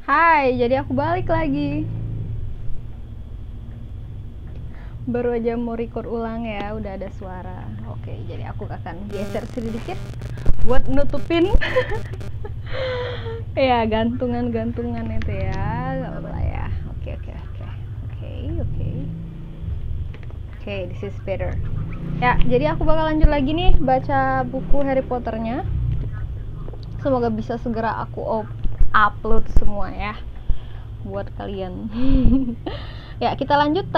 Hai, jadi aku balik lagi. Baru aja mau record ulang ya, udah ada suara. Oke, jadi aku akan geser sedikit buat nutupin ya gantungan-gantungan itu ya, gak apa-apa lah ya. Oke. This is better. Ya, jadi aku bakal lanjut lagi nih baca buku Harry Potternya. Semoga bisa segera aku upload semua ya buat kalian. Ya, kita lanjut.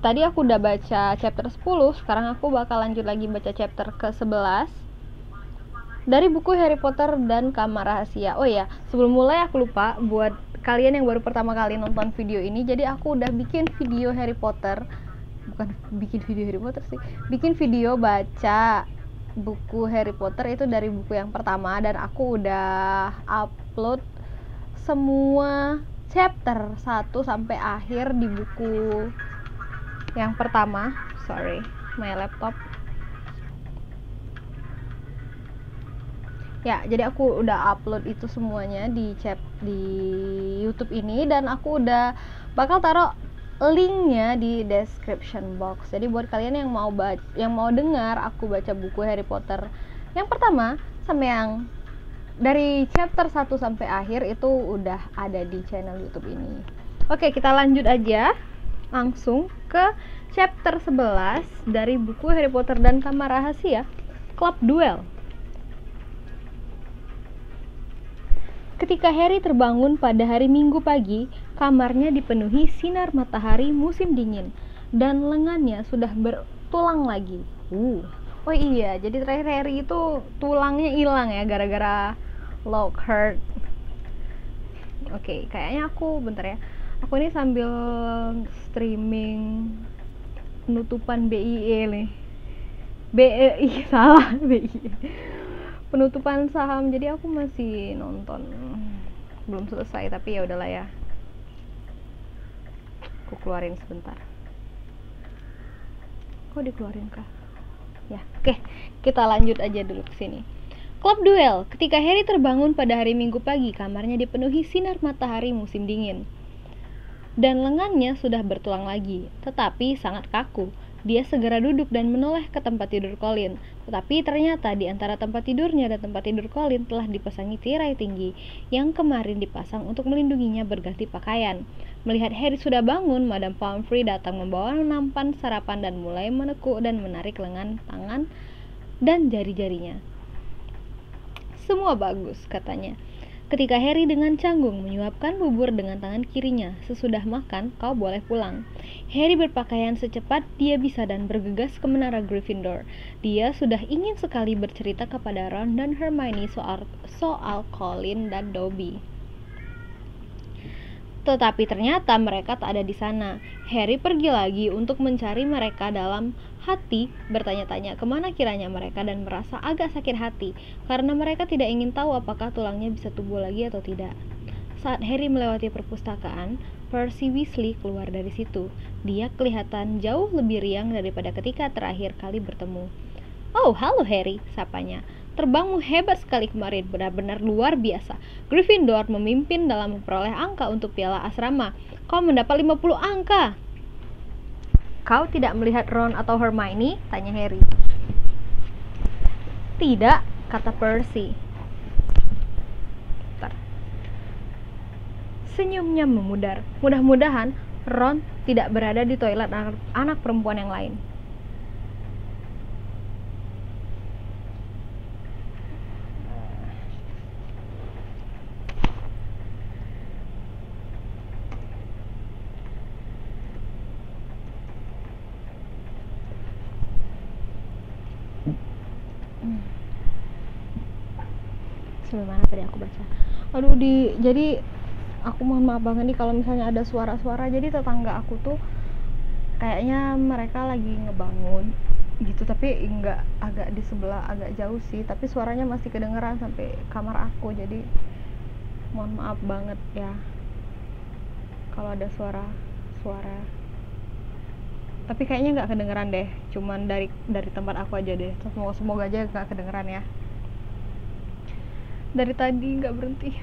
Tadi aku udah baca chapter 10, sekarang aku bakal lanjut lagi baca chapter ke-11 dari buku Harry Potter dan Kamar Rahasia. Oh ya, sebelum mulai aku lupa, buat kalian yang baru pertama kali nonton video ini, jadi aku udah bikin video Harry Potter. Bukan bikin video Harry Potter sih, bikin video baca buku Harry Potter itu dari buku yang pertama, dan aku udah upload semua chapter 1 sampai akhir di buku yang pertama. Sorry, my laptop. Ya, jadi aku udah upload itu semuanya di YouTube ini, dan aku udah bakal taruh linknya di description box. Jadi buat kalian yang mau dengar aku baca buku Harry Potter yang pertama sampai yang dari chapter 1 sampai akhir itu udah ada di channel YouTube ini. Oke, kita lanjut aja langsung ke chapter 11 dari buku Harry Potter dan Kamar Rahasia, Club Duel. Ketika Harry terbangun pada hari Minggu pagi, kamarnya dipenuhi sinar matahari musim dingin dan lengannya sudah bertulang lagi. Oh iya, jadi terakhir Harry itu tulangnya hilang ya gara-gara Lockhart. Oke, kayaknya bentar ya. Aku ini sambil streaming penutupan BIE nih. BEI salah, BIE. Penutupan saham, jadi aku masih nonton, belum selesai, tapi ya udahlah ya. Aku keluarin sebentar. Kok dikeluarin kah? Ya, oke. Kita lanjut aja dulu ke sini. Club Duel. Ketika Harry terbangun pada hari Minggu pagi, kamarnya dipenuhi sinar matahari musim dingin. Dan lengannya sudah bertulang lagi, tetapi sangat kaku. Dia segera duduk dan menoleh ke tempat tidur Colin. Tetapi ternyata di antara tempat tidurnya dan tempat tidur Colin telah dipasangi tirai tinggi yang kemarin dipasang untuk melindunginya berganti pakaian. Melihat Harry sudah bangun, Madame Pomfrey datang membawa nampan sarapan dan mulai menekuk dan menarik lengan, tangan, dan jari-jarinya. Semua bagus, katanya. Ketika Harry dengan canggung menyuapkan bubur dengan tangan kirinya, sesudah makan, kau boleh pulang. Harry berpakaian secepat dia bisa dan bergegas ke menara Gryffindor. Dia sudah ingin sekali bercerita kepada Ron dan Hermione soal Colin dan Dobby. Tetapi ternyata mereka tak ada di sana. Harry pergi lagi untuk mencari mereka dalam hati, bertanya-tanya kemana kiranya mereka, dan merasa agak sakit hati karena mereka tidak ingin tahu apakah tulangnya bisa tumbuh lagi atau tidak. Saat Harry melewati perpustakaan, Percy Weasley keluar dari situ. Dia kelihatan jauh lebih riang daripada ketika terakhir kali bertemu. "Oh, halo Harry," sapanya. "Terbangmu hebat sekali kemarin, benar-benar luar biasa. Gryffindor memimpin dalam memperoleh angka untuk piala asrama. Kau mendapat 50 angka." "Kau tidak melihat Ron atau Hermione?" tanya Harry. "Tidak," kata Percy. Senyumnya memudar. Mudah-mudahan Ron tidak berada di toilet anak perempuan yang lain. Sebelum mana tadi aku baca? Jadi aku mohon maaf banget nih kalau misalnya ada suara-suara. Jadi tetangga aku tuh kayaknya mereka lagi ngebangun gitu, tapi enggak, agak di sebelah, agak jauh sih, tapi suaranya masih kedengeran sampai kamar aku. Jadi mohon maaf banget ya kalau ada suara. Tapi kayaknya nggak kedengeran deh, cuman dari tempat aku aja deh. Semoga aja nggak kedengeran ya. Dari tadi nggak berhenti.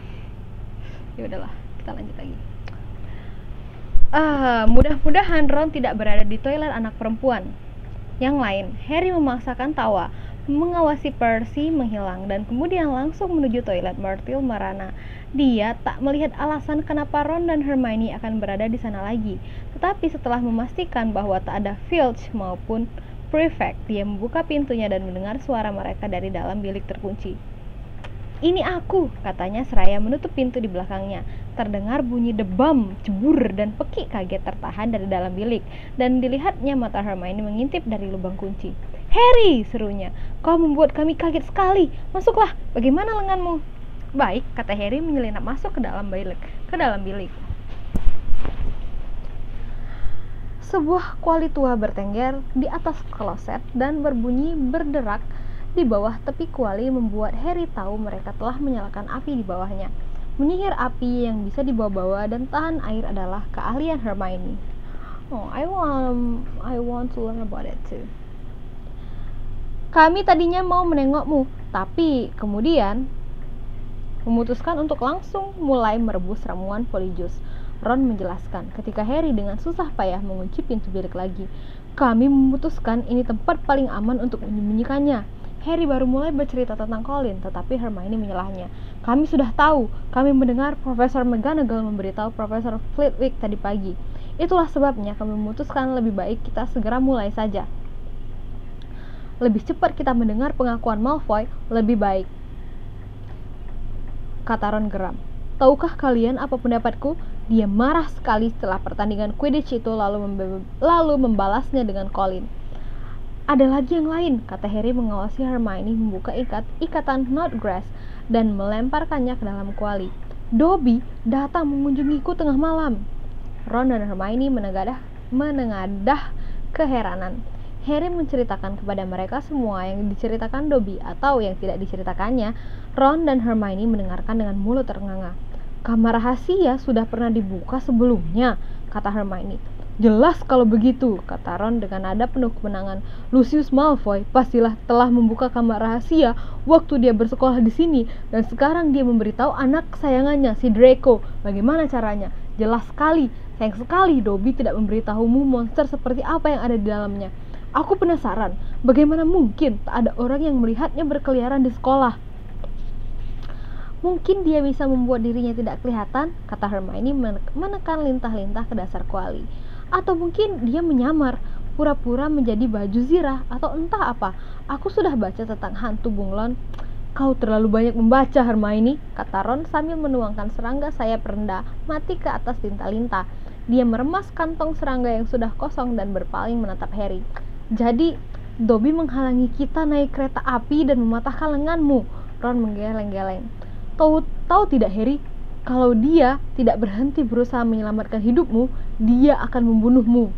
Ya udahlah, kita lanjut lagi. Mudah-mudahan Ron tidak berada di toilet anak perempuan yang lain. Harry memaksakan tawa, mengawasi Percy menghilang, dan kemudian langsung menuju toilet Myrtle merana. Dia tak melihat alasan kenapa Ron dan Hermione akan berada di sana lagi. Tetapi setelah memastikan bahwa tak ada Filch maupun Prefect, dia membuka pintunya dan mendengar suara mereka dari dalam bilik terkunci. "Ini aku," katanya seraya menutup pintu di belakangnya. Terdengar bunyi debam, cebur, dan Peki kaget tertahan dari dalam bilik, dan dilihatnya mata Hermione mengintip dari lubang kunci. "Harry!" serunya. "Kau membuat kami kaget sekali. Masuklah, bagaimana lenganmu?" "Baik," kata Harry menyelinap masuk ke dalam bilik. Sebuah kuali tua bertengger di atas kloset dan berbunyi berderak di bawah tepi kuali membuat Harry tahu mereka telah menyalakan api di bawahnya. Menyihir api yang bisa dibawa-bawa dan tahan air adalah keahlian Hermione. I want to learn about it too. "Kami tadinya mau menengokmu, tapi kemudian memutuskan untuk langsung mulai merebus ramuan Polyjuice," Ron menjelaskan ketika Harry dengan susah payah mengunci pintu bilik lagi. "Kami memutuskan ini tempat paling aman untuk menyembunyikannya." Harry baru mulai bercerita tentang Colin, tetapi Hermione menyalahnya. "Kami sudah tahu. Kami mendengar Profesor McGonagall memberitahu Profesor Flitwick tadi pagi. Itulah sebabnya kami memutuskan lebih baik kita segera mulai saja. Lebih cepat kita mendengar pengakuan Malfoy, lebih baik," kata Ron geram. "Tahukah kalian apa pendapatku?" Dia marah sekali setelah pertandingan Quidditch itu lalu membalasnya dengan Colin. "Ada lagi yang lain," kata Harry mengawasi Hermione membuka ikatan Snodgrass dan melemparkannya ke dalam kuali. "Dobby datang mengunjungiku tengah malam." Ron dan Hermione menengadah keheranan. Harry menceritakan kepada mereka semua yang diceritakan Dobby atau yang tidak diceritakannya. Ron dan Hermione mendengarkan dengan mulut ternganga. "Kamar rahasia sudah pernah dibuka sebelumnya," kata Hermione. "Jelas kalau begitu," kata Ron dengan nada penuh kemenangan. "Lucius Malfoy pastilah telah membuka kamar rahasia waktu dia bersekolah di sini, dan sekarang dia memberitahu anak kesayangannya, si Draco. Bagaimana caranya? Jelas sekali. Sayang sekali Dobby tidak memberitahumu monster seperti apa yang ada di dalamnya. Aku penasaran, bagaimana mungkin tak ada orang yang melihatnya berkeliaran di sekolah?" "Mungkin dia bisa membuat dirinya tidak kelihatan," kata Hermione menekan lintah-lintah ke dasar kuali. "Atau mungkin dia menyamar, pura-pura menjadi baju zirah atau entah apa. Aku sudah baca tentang hantu bunglon." "Kau terlalu banyak membaca, Hermione," kata Ron sambil menuangkan serangga sayap rendah mati ke atas lintah-lintah. Dia meremas kantong serangga yang sudah kosong dan berpaling menatap Harry. "Jadi, Dobby menghalangi kita naik kereta api dan mematahkan lenganmu," Ron menggeleng-geleng. Tahu tidak, Harry? Kalau dia tidak berhenti berusaha menyelamatkan hidupmu, dia akan membunuhmu."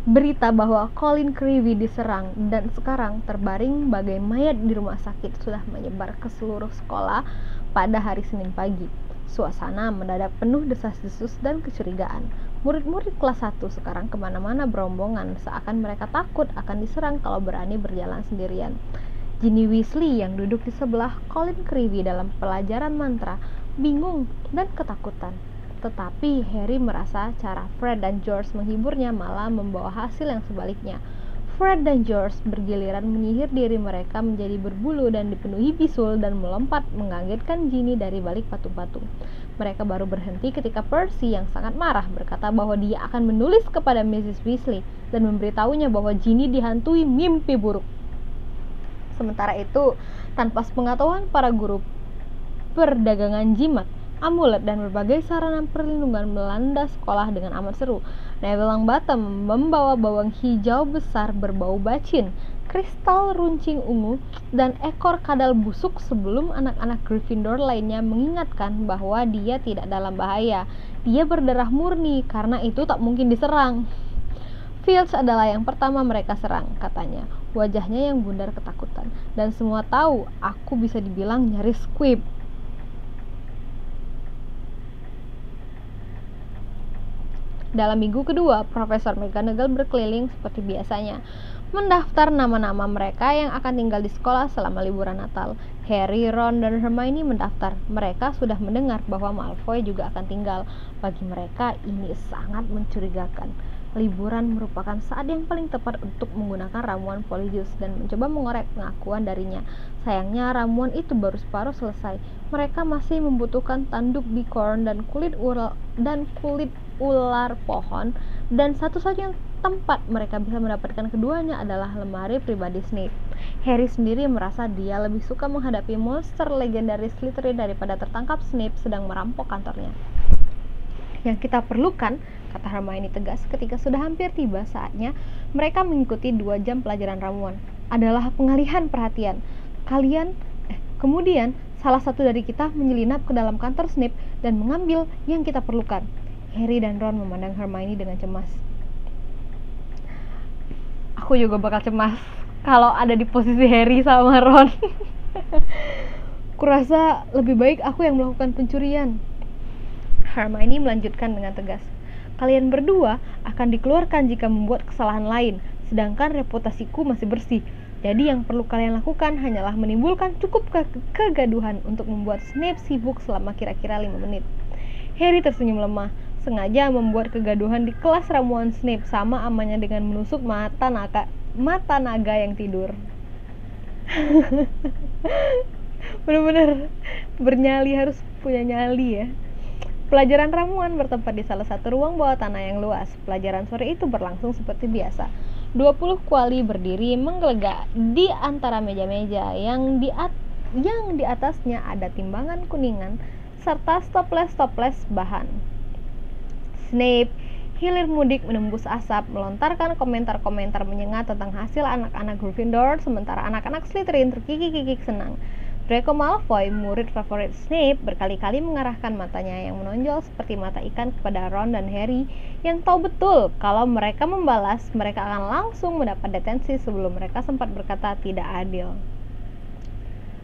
Berita bahwa Colin Creevey diserang dan sekarang terbaring bagai mayat di rumah sakit sudah menyebar ke seluruh sekolah pada hari Senin pagi. Suasana mendadak penuh desas-desus dan kecurigaan. Murid-murid kelas 1 sekarang kemana-mana berombongan, seakan mereka takut akan diserang kalau berani berjalan sendirian. Ginny Weasley yang duduk di sebelah Colin Creevey dalam pelajaran mantra, bingung dan ketakutan. Tetapi Harry merasa cara Fred dan George menghiburnya malah membawa hasil yang sebaliknya. Fred dan George bergiliran menyihir diri mereka menjadi berbulu dan dipenuhi bisul dan melompat mengagetkan Ginny dari balik patung-patung. Mereka baru berhenti ketika Percy yang sangat marah berkata bahwa dia akan menulis kepada Mrs. Weasley dan memberitahunya bahwa Ginny dihantui mimpi buruk. Sementara itu, tanpa sepengetahuan para guru, perdagangan jimat, amulet, dan berbagai sarana perlindungan melanda sekolah dengan amat seru. Neville Longbottom membawa bawang hijau besar berbau bacin, kristal runcing ungu, dan ekor kadal busuk sebelum anak-anak Gryffindor lainnya mengingatkan bahwa dia tidak dalam bahaya. Dia berdarah murni, karena itu tak mungkin diserang. Filch adalah yang pertama mereka serang, katanya. Wajahnya yang bundar ketakutan. Dan semua tahu, aku bisa dibilang nyaris squib. Dalam minggu kedua, Profesor McGonagall berkeliling seperti biasanya. mendaftar nama-nama mereka yang akan tinggal di sekolah selama liburan Natal. Harry, Ron, dan Hermione mendaftar. Mereka sudah mendengar bahwa Malfoy juga akan tinggal. Bagi mereka, ini sangat mencurigakan. Liburan merupakan saat yang paling tepat untuk menggunakan ramuan Polyjuice dan mencoba mengorek pengakuan darinya. Sayangnya, ramuan itu baru separuh selesai. Mereka masih membutuhkan tanduk bicorn dan kulit ular pohon, dan satu-satunya tempat mereka bisa mendapatkan keduanya adalah lemari pribadi Snape. Harry sendiri merasa dia lebih suka menghadapi monster legendaris Slytherin daripada tertangkap Snape sedang merampok kantornya. Yang kita perlukan, kata Hermione tegas ketika sudah hampir tiba saatnya mereka mengikuti 2 jam pelajaran ramuan, adalah pengalihan perhatian. Kemudian salah satu dari kita menyelinap ke dalam kantor Snape dan mengambil yang kita perlukan. Harry dan Ron memandang Hermione dengan cemas. Aku juga bakal cemas kalau ada di posisi Harry sama Ron. Kurasa lebih baik aku yang melakukan pencurian. Hermione melanjutkan dengan tegas. Kalian berdua akan dikeluarkan jika membuat kesalahan lain, sedangkan reputasiku masih bersih. Jadi yang perlu kalian lakukan hanyalah menimbulkan cukup kegaduhan untuk membuat Snape sibuk selama kira-kira 5 menit. Harry tersenyum lemah. Sengaja membuat kegaduhan di kelas ramuan Snape sama amannya dengan menusuk mata naga yang tidur. Bener-bener bernyali, harus punya nyali ya. Pelajaran ramuan bertempat di salah satu ruang bawah tanah yang luas. Pelajaran sore itu berlangsung seperti biasa. 20 kuali berdiri menggelegak di antara meja-meja yang di atasnya ada timbangan kuningan serta stoples bahan. Snape, hilir mudik menembus asap, melontarkan komentar-komentar menyengat tentang hasil anak-anak Gryffindor, sementara anak-anak Slytherin terkikik-kikik senang. Draco Malfoy, murid favorit Snape, berkali-kali mengarahkan matanya yang menonjol seperti mata ikan kepada Ron dan Harry yang tahu betul kalau mereka membalas, mereka akan langsung mendapat detensi sebelum mereka sempat berkata tidak adil.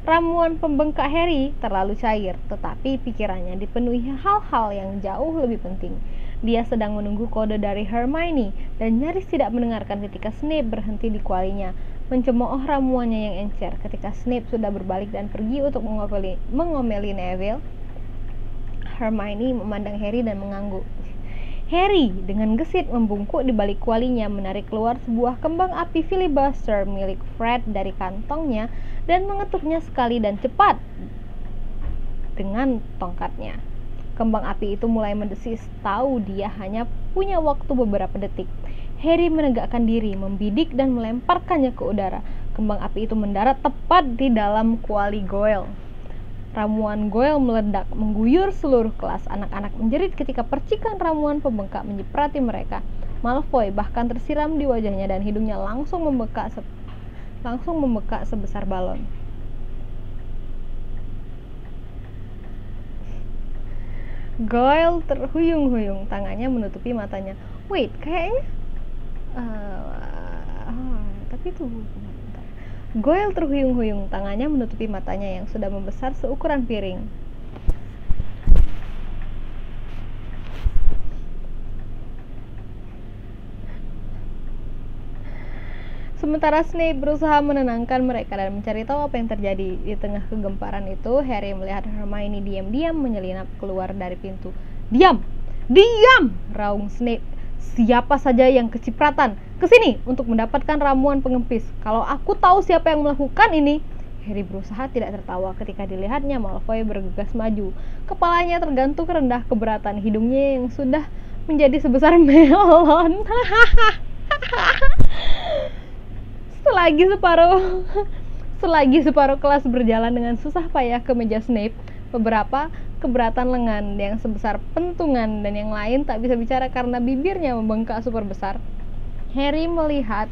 Ramuan pembengkak Harry terlalu cair, tetapi pikirannya dipenuhi hal-hal yang jauh lebih penting. Dia sedang menunggu kode dari Hermione dan nyaris tidak mendengarkan ketika Snape berhenti di kualinya, mencemooh ramuannya yang encer. Ketika Snape sudah berbalik dan pergi untuk mengomeli Neville, Hermione memandang Harry dan mengangguk. Harry dengan gesit membungkuk di balik kualinya, menarik keluar sebuah kembang api filibuster milik Fred dari kantongnya dan mengetuknya sekali dan cepat dengan tongkatnya. Kembang api itu mulai mendesis, tahu dia hanya punya waktu beberapa detik. Harry menegakkan diri, membidik dan melemparkannya ke udara. Kembang api itu mendarat tepat di dalam kuali Goyle. Ramuan Goyle meledak, mengguyur seluruh kelas. Anak-anak menjerit ketika percikan ramuan pembengkak menyiprati mereka. Malfoy bahkan tersiram di wajahnya dan hidungnya langsung membekak sebesar balon. Goyle terhuyung-huyung, tangannya menutupi matanya. Wait, kayaknya tapi itu bentar. Goyle terhuyung-huyung, tangannya menutupi matanya yang sudah membesar seukuran piring. Sementara Snape berusaha menenangkan mereka dan mencari tahu apa yang terjadi. Di tengah kegemparan itu, Harry melihat Hermione diam-diam menyelinap keluar dari pintu. Diam! Diam! Raung Snape. Siapa saja yang kecipratan, kesini untuk mendapatkan ramuan pengempis. Kalau aku tahu siapa yang melakukan ini. Harry berusaha tidak tertawa ketika dilihatnya Malfoy bergegas maju. Kepalanya tergantung rendah keberatan, hidungnya yang sudah menjadi sebesar melon. Selagi separuh kelas berjalan dengan susah payah ke meja Snape, beberapa keberatan lengan yang sebesar pentungan dan yang lain tak bisa bicara karena bibirnya membengkak super besar. Harry melihat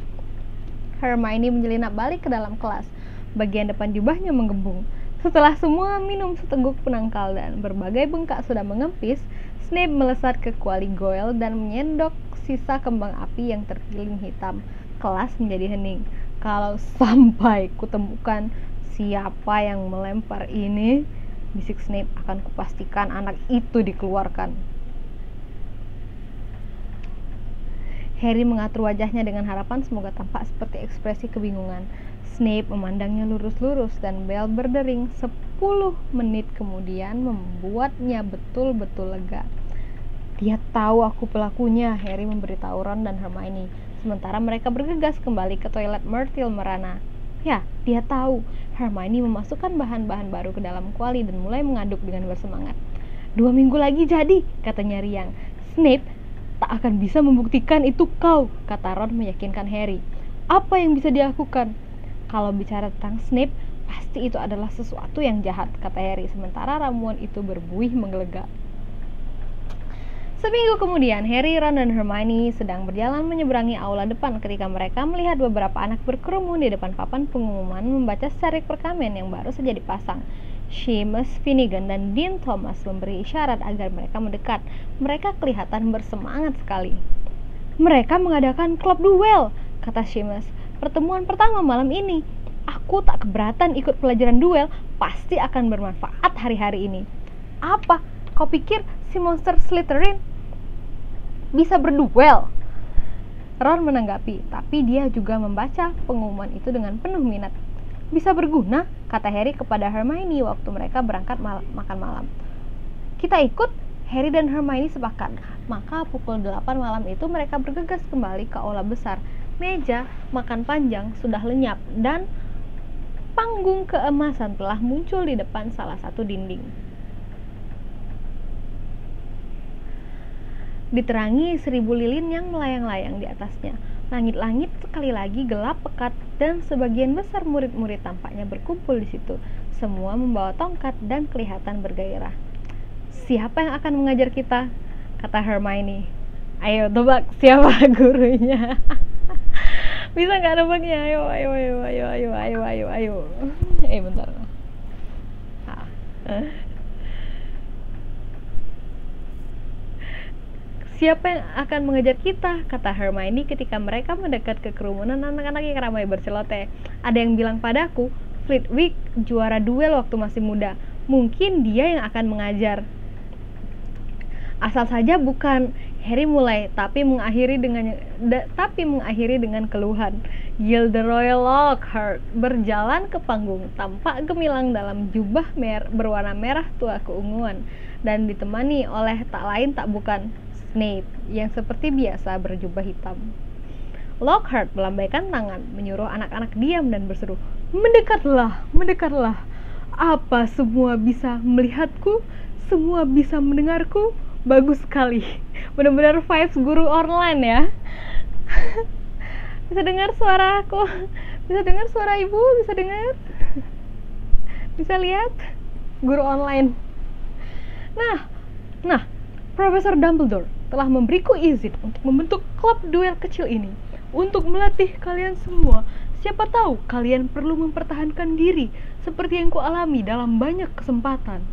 Hermione menyelinap balik ke dalam kelas. Bagian depan jubahnya menggembung. Setelah semua minum seteguk penangkal dan berbagai bengkak sudah mengempis, Snape melesat ke kuali Goyle dan menyendok sisa kembang api yang terkiling hitam. Kelas menjadi hening. Kalau sampai kutemukan siapa yang melempar ini, bisik Snape, akan kupastikan anak itu dikeluarkan. Harry mengatur wajahnya dengan harapan semoga tampak seperti ekspresi kebingungan. Snape memandangnya lurus-lurus dan bel berdering 10 menit kemudian membuatnya betul-betul lega. Dia tahu aku pelakunya, Harry memberitahu Ron dan Hermione. Sementara mereka bergegas kembali ke toilet Myrtle Merana. Ya, dia tahu. Hermione memasukkan bahan-bahan baru ke dalam kuali dan mulai mengaduk dengan bersemangat. 2 minggu lagi jadi, katanya riang. Snape tak akan bisa membuktikan itu kau, kata Ron meyakinkan Harry. Apa yang bisa dilakukan? Kalau bicara tentang Snape, pasti itu adalah sesuatu yang jahat, kata Harry, sementara ramuan itu berbuih menggelegar. Seminggu kemudian, Harry, Ron, dan Hermione sedang berjalan menyeberangi aula depan ketika mereka melihat beberapa anak berkerumun di depan papan pengumuman membaca serik perkamen yang baru saja dipasang. Seamus, Finnegan, dan Dean Thomas memberi isyarat agar mereka mendekat. Mereka kelihatan bersemangat sekali. Mereka mengadakan klub duel, kata Seamus. Pertemuan pertama malam ini. Aku tak keberatan ikut pelajaran duel, pasti akan bermanfaat hari-hari ini. Apa? Kau pikir si monster Slytherin bisa berduel? Ron menanggapi, tapi dia juga membaca pengumuman itu dengan penuh minat. Bisa berguna, kata Harry kepada Hermione waktu mereka berangkat makan malam. Kita ikut, Harry dan Hermione sepakat. Maka pukul 8 malam itu mereka bergegas kembali ke aula besar. Meja makan panjang sudah lenyap dan panggung keemasan telah muncul di depan salah satu dinding. Diterangi 1000 lilin yang melayang-layang di atasnya. Langit-langit sekali lagi gelap pekat dan sebagian besar murid-murid tampaknya berkumpul di situ. Semua membawa tongkat dan kelihatan bergairah. Siapa yang akan mengajar kita? Kata Hermione. Ayo tebak siapa gurunya. Bisa nggak nebaknya? Ayo. Bentar. Siapa yang akan mengejar kita? Kata Hermione ketika mereka mendekat ke kerumunan anak-anak yang ramai berceloteh. Ada yang bilang padaku, Flitwick juara duel waktu masih muda. Mungkin dia yang akan mengajar. Asal saja bukan. Harry mulai, tapi mengakhiri dengan keluhan. Gilderoy Lockhart berjalan ke panggung, tampak gemilang dalam jubah berwarna merah tua keunguan, dan ditemani oleh tak lain tak bukan Snape yang seperti biasa berjubah hitam. Lockhart melambaikan tangan, menyuruh anak-anak diam dan berseru, "Mendekatlah, mendekatlah. Apa semua bisa melihatku? Semua bisa mendengarku? Bagus sekali. Benar-benar vibes guru online ya." Bisa dengar suara aku? Bisa dengar suara ibu? Bisa dengar? Bisa lihat? Guru online. Nah, Profesor Dumbledore telah memberiku izin untuk membentuk klub duel kecil ini untuk melatih kalian semua. Siapa tahu kalian perlu mempertahankan diri seperti yang kualami dalam banyak kesempatan.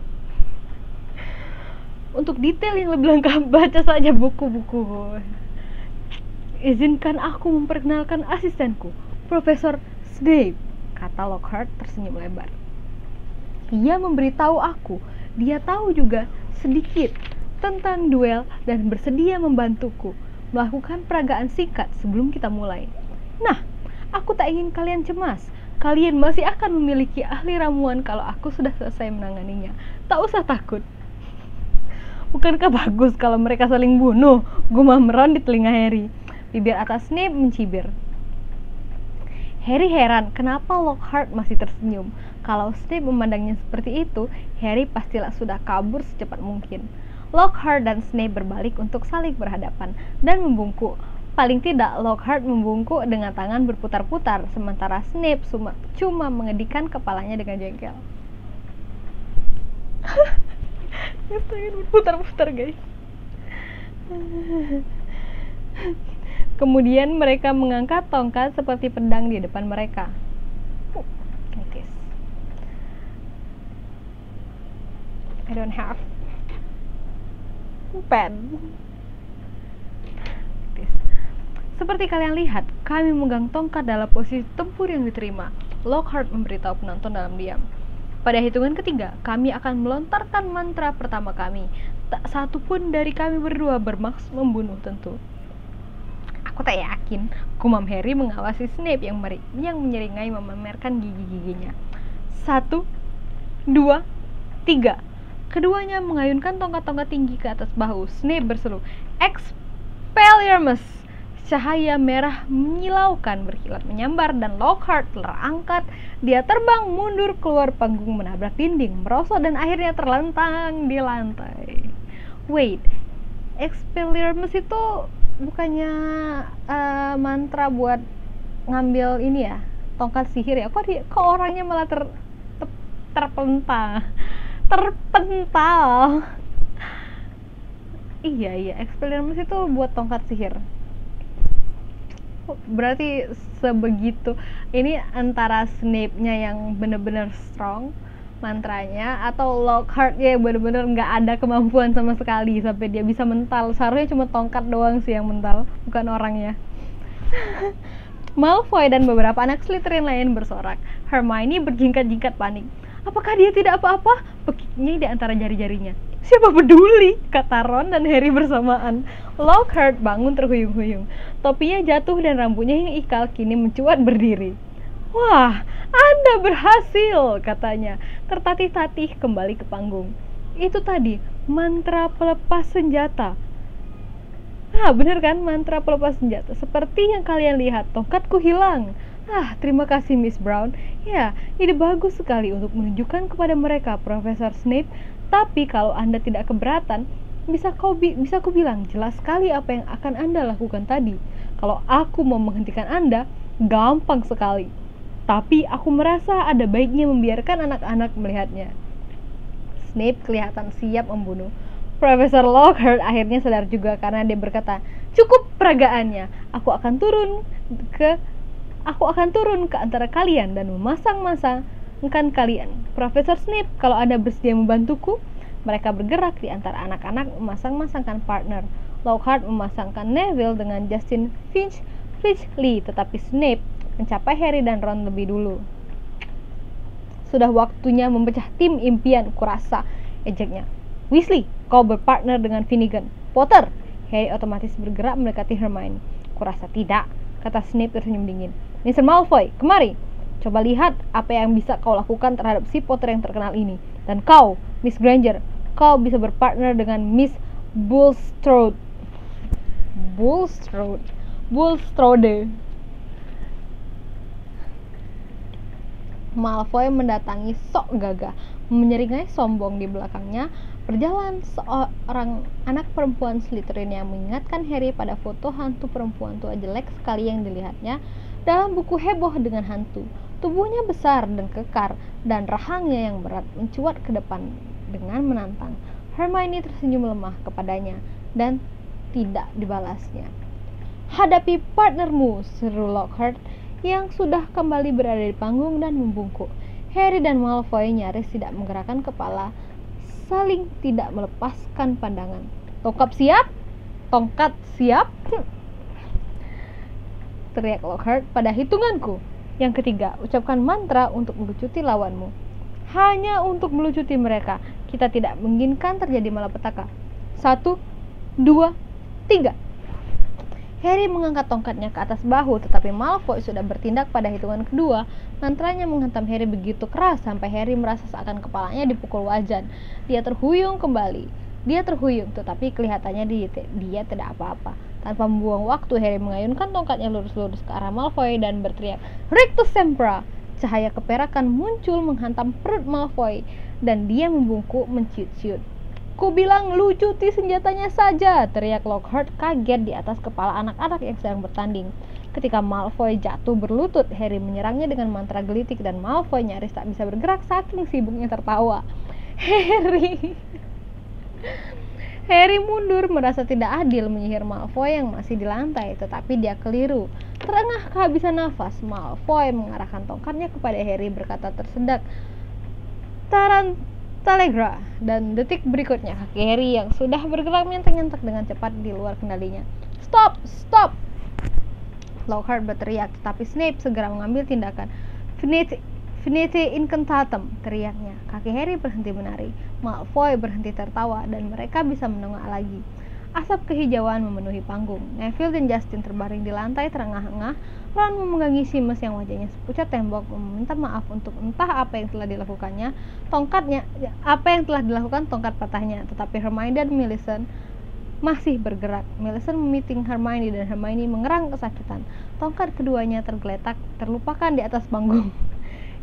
Untuk detail yang lebih lengkap, baca saja buku-buku. Izinkan aku memperkenalkan asistenku, Profesor Snape, kata Lockhart tersenyum lebar. Ia memberitahu aku, dia tahu juga sedikit tentang duel dan bersedia membantuku melakukan peragaan singkat sebelum kita mulai. Nah, aku tak ingin kalian cemas. Kalian masih akan memiliki ahli ramuan kalau aku sudah selesai menanganinya. Tak usah takut. Bukankah bagus kalau mereka saling bunuh? Gumam Ron di telinga Harry. Bibir atas Snape mencibir. Harry heran kenapa Lockhart masih tersenyum. Kalau Snape memandangnya seperti itu, Harry pastilah sudah kabur secepat mungkin. Lockhart dan Snape berbalik untuk saling berhadapan dan membungkuk. Paling tidak Lockhart membungkuk dengan tangan berputar-putar, sementara Snape cuma mengedikan kepalanya dengan jengkel. Tangan berputar-putar, guys. Kemudian mereka mengangkat tongkat seperti pedang di depan mereka. Okay. I don't have pen. Seperti kalian lihat, kami memegang tongkat dalam posisi tempur yang diterima. Lockhart memberitahu penonton dalam diam. Pada hitungan ketiga, kami akan melontarkan mantra pertama kami. Tak satu pun dari kami berdua bermaksud membunuh tentu. Aku tak yakin, gumam Harry mengawasi Snape yang menyeringai memamerkan gigi-giginya. 1, 2, 3. Keduanya mengayunkan tongkat-tongkat tinggi ke atas bahu. Snape berseru, "Expelliarmus!" Cahaya merah menyilaukan berkilat menyambar dan Lockhart terangkat. Dia terbang mundur keluar panggung, menabrak dinding, merosot dan akhirnya terlentang di lantai. Wait, Expelliarmus itu bukannya mantra buat ngambil ini ya, tongkat sihir ya? Kok orangnya malah terpental? Iya, Expelliarmus itu buat tongkat sihir. Berarti sebegitu ini antara Snape-nya yang bener-bener strong mantranya, atau Lockhart ya bener-bener nggak ada kemampuan sama sekali sampai dia bisa mental. Seharusnya cuma tongkat doang sih yang mental, bukan orangnya. Malfoy dan beberapa anak Slytherin lain bersorak. Hermione berjingkat-jingkat panik. Apakah dia tidak apa-apa? Pekiknya di antara jari-jarinya. Siapa peduli, kata Ron dan Harry bersamaan. Lockhart bangun terhuyung-huyung. Topinya jatuh dan rambutnya yang ikal kini mencuat berdiri. Wah, Anda berhasil, katanya, tertatih-tatih kembali ke panggung. Itu tadi, mantra pelepas senjata. Bener kan, mantra pelepas senjata. Seperti yang kalian lihat, tongkatku hilang. Terima kasih Miss Brown. Ya, ide bagus sekali untuk menunjukkan kepada mereka, Profesor Snape. Tapi kalau Anda tidak keberatan, bisa ku bilang jelas sekali apa yang akan Anda lakukan tadi. Kalau aku mau menghentikan Anda, gampang sekali. Tapi aku merasa ada baiknya membiarkan anak-anak melihatnya. Snape kelihatan siap membunuh. Profesor Lockhart akhirnya sadar juga karena dia berkata, cukup peragaannya. Aku akan turun ke antara kalian dan memasang-masangkan kalian. Profesor Snape, kalau Anda bersedia membantuku. Mereka bergerak di antara anak-anak memasang-masangkan partner. Lockhart memasangkan Neville dengan Justin Finch-Lee, tetapi Snape mencapai Harry dan Ron lebih dulu. Sudah waktunya memecah tim impian, kurasa, ejeknya. Weasley, kau berpartner dengan Finnegan. Potter, Harry otomatis bergerak mendekati Hermione. Kurasa tidak, kata Snape tersenyum dingin. Mr. Malfoy, kemari. Coba lihat apa yang bisa kau lakukan terhadap si Potter yang terkenal ini. Dan kau, Miss Granger, kau bisa berpartner dengan Miss Bulstrode. Malfoy mendatangi sok gagah, menyeringai sombong di belakangnya. Berjalan seorang anak perempuan Slytherin yang mengingatkan Harry pada foto hantu perempuan tua jelek sekali yang dilihatnya dalam buku heboh dengan hantu. Tubuhnya besar dan kekar, dan rahangnya yang berat mencuat ke depan dengan menantang. Hermione tersenyum lemah kepadanya dan tidak dibalasnya. Hadapi partnermu, seru Lockhart yang sudah kembali berada di panggung dan membungkuk. Harry dan Malfoy nyaris tidak menggerakkan kepala, saling tidak melepaskan pandangan. Tongkat siap? Teriak Lockhart. Pada hitunganku yang ketiga, ucapkan mantra untuk melucuti lawanmu. Hanya untuk melucuti mereka. Kita tidak menginginkan terjadi malapetaka. 1, 2, 3. Harry mengangkat tongkatnya ke atas bahu, tetapi Malfoy sudah bertindak pada hitungan kedua. Mantranya menghantam Harry begitu keras sampai Harry merasa seakan kepalanya dipukul wajan. Dia terhuyung, tetapi kelihatannya dia tidak apa-apa. Tanpa membuang waktu, Harry mengayunkan tongkatnya lurus-lurus ke arah Malfoy dan berteriak, Rictus Sempra! Cahaya keperakan muncul menghantam perut Malfoy dan dia membungkuk menciut-ciut. Ku bilang lucuti senjatanya saja, teriak Lockhart kaget di atas kepala anak-anak yang sedang bertanding. Ketika Malfoy jatuh berlutut, Harry menyerangnya dengan mantra gelitik dan Malfoy nyaris tak bisa bergerak saking sibuknya tertawa. Harry mundur merasa tidak adil menyihir Malfoy yang masih di lantai, tetapi dia keliru. Terengah kehabisan nafas, Malfoy mengarahkan tongkatnya kepada Harry berkata tersedak, Tarantalegra, dan detik berikutnya kaki Harry yang sudah bergerak nyentak-nyentak dengan cepat di luar kendalinya. Stop! Lockhart berteriak, tetapi Snape segera mengambil tindakan. Finite incantatem, teriaknya. Kaki Harry berhenti menari, Malfoy berhenti tertawa, dan mereka bisa menengok lagi. Asap kehijauan memenuhi panggung. Neville dan Justin terbaring di lantai terengah-engah. Ron memegangi Seamus yang wajahnya sepucat tembok, meminta maaf untuk entah apa yang telah dilakukan tongkat patahnya. Tetapi Hermione dan Millicent masih bergerak. Millicent memiting Hermione dan Hermione mengerang kesakitan. Tongkat keduanya tergeletak, terlupakan di atas panggung.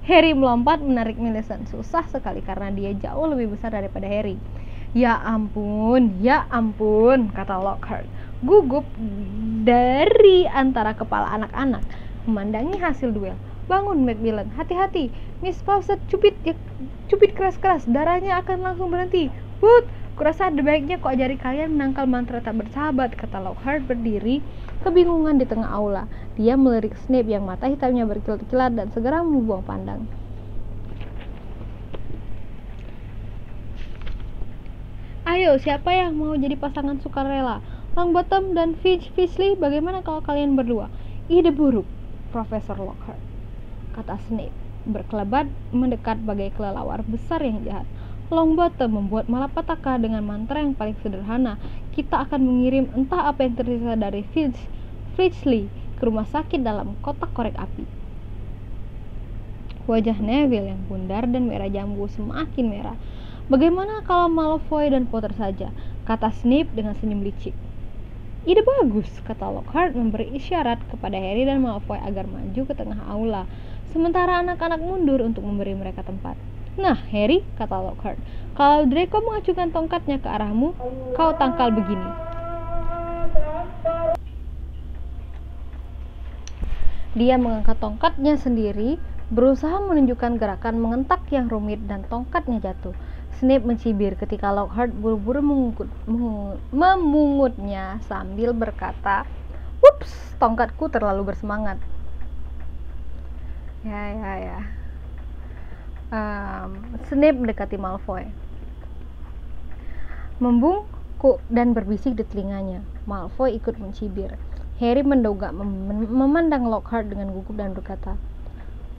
Harry melompat menarik Millicent. Susah sekali karena dia jauh lebih besar daripada Harry. Ya ampun, kata Lockhart, gugup dari antara kepala anak-anak, memandangi hasil duel. Bangun, Macmillan, hati-hati, Miss Fawcett cubit keras-keras, darahnya akan langsung berhenti. Put, kurasa ada baiknya kau ajari kalian menangkal mantra tak bersahabat, kata Lockhart berdiri kebingungan di tengah aula. Dia melirik Snape yang mata hitamnya berkilat-kilat dan segera membuang pandang. Ayo, siapa yang mau jadi pasangan sukarela? Longbottom dan Weasley, bagaimana kalau kalian berdua? Ide buruk, Profesor Lockhart, kata Snape, berkelebat mendekat bagai kelelawar besar yang jahat. Longbottom membuat malapetaka dengan mantra yang paling sederhana. Kita akan mengirim entah apa yang tersisa dari Weasley ke rumah sakit dalam kotak korek api. Wajah Neville yang bundar dan merah jambu semakin merah. Bagaimana kalau Malfoy dan Potter saja? Kata Snape dengan senyum licik. Ide bagus, kata Lockhart memberi isyarat kepada Harry dan Malfoy agar maju ke tengah aula, sementara anak-anak mundur untuk memberi mereka tempat. Nah, Harry, kata Lockhart, kalau Draco mengacungkan tongkatnya ke arahmu, kau tangkal begini. Dia mengangkat tongkatnya sendiri, berusaha menunjukkan gerakan mengentak yang rumit dan tongkatnya jatuh. Snape mencibir ketika Lockhart buru-buru memungutnya sambil berkata, "Ups, tongkatku terlalu bersemangat." Snape mendekati Malfoy, membungkuk dan berbisik di telinganya. Malfoy ikut mencibir. Harry mendongak memandang Lockhart dengan gugup dan berkata,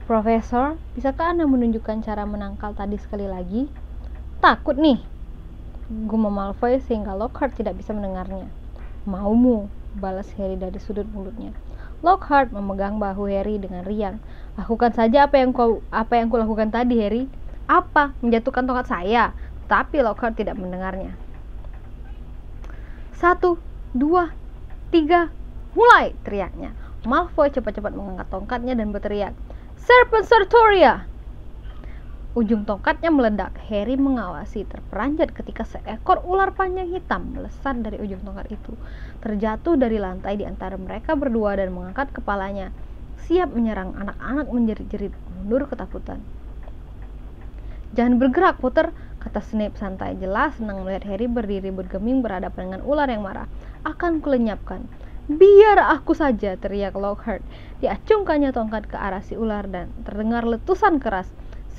"Profesor, bisakah Anda menunjukkan cara menangkal tadi sekali lagi?" "Takut nih," gumam Malfoy sehingga Lockhart tidak bisa mendengarnya. "Maumu," balas Harry dari sudut mulutnya. Lockhart memegang bahu Harry dengan riang. "Lakukan saja apa yang kau lakukan tadi, Harry." "Apa? Menjatuhkan tongkat saya?" Tapi Lockhart tidak mendengarnya. 1, 2, 3, mulai, teriaknya. Malfoy cepat-cepat mengangkat tongkatnya dan berteriak, "Serpent Sartoria!" Ujung tongkatnya meledak. Harry mengawasi terperanjat ketika seekor ular panjang hitam melesat dari ujung tongkat itu, terjatuh dari lantai di antara mereka berdua dan mengangkat kepalanya, siap menyerang. Anak-anak menjerit-jerit, mundur ketakutan. "Jangan bergerak, Potter," kata Snape santai, jelas senang melihat Harry berdiri bergeming berhadapan dengan ular yang marah. "Akan kulenyapkan." "Biar aku saja," teriak Lockhart. Diacungkannya tongkat ke arah si ular dan terdengar letusan keras.